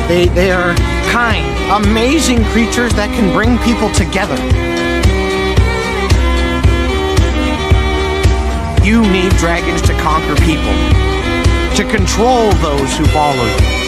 They are kind, amazing creatures that can bring people together. You need dragons to conquer people, to control those who follow you.